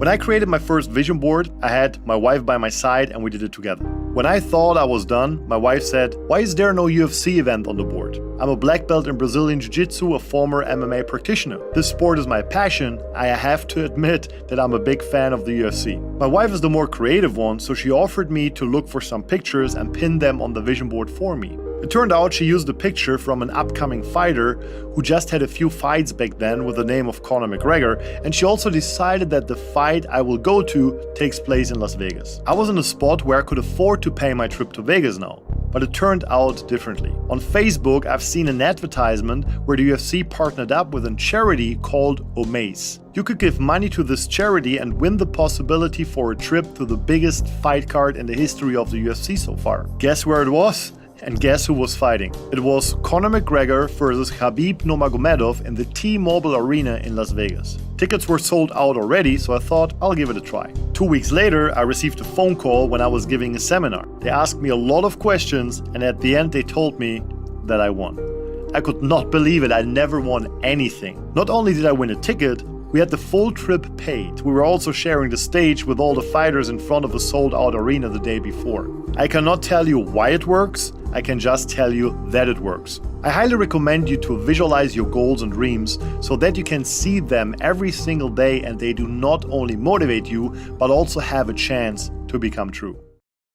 When I created my first vision board, I had my wife by my side and we did it together. When I thought I was done, my wife said, "Why is there no UFC event on the board? I'm a black belt in Brazilian Jiu-Jitsu, a former MMA practitioner. This sport is my passion. I have to admit that I'm a big fan of the UFC." My wife is the more creative one, so she offered me to look for some pictures and pin them on the vision board for me. It turned out she used a picture from an upcoming fighter who just had a few fights back then with the name of Conor McGregor, and she also decided that the fight I will go to takes place in Las Vegas. I was in a spot where I could afford to pay my trip to Vegas now, but it turned out differently. On Facebook, I've seen an advertisement where the UFC partnered up with a charity called Omaze. You could give money to this charity and win the possibility for a trip to the biggest fight card in the history of the UFC so far. Guess where it was? And guess who was fighting? It was Conor McGregor versus Khabib Nurmagomedov in the T-Mobile Arena in Las Vegas. Tickets were sold out already, so I thought I'll give it a try. 2 weeks later, I received a phone call when I was giving a seminar. They asked me a lot of questions, and at the end they told me that I won. I could not believe it. I never won anything. Not only did I win a ticket, we had the full trip paid. We were also sharing the stage with all the fighters in front of a sold-out arena the day before. I cannot tell you why it works, I can just tell you that it works. I highly recommend you to visualize your goals and dreams so that you can see them every single day and they do not only motivate you, but also have a chance to become true.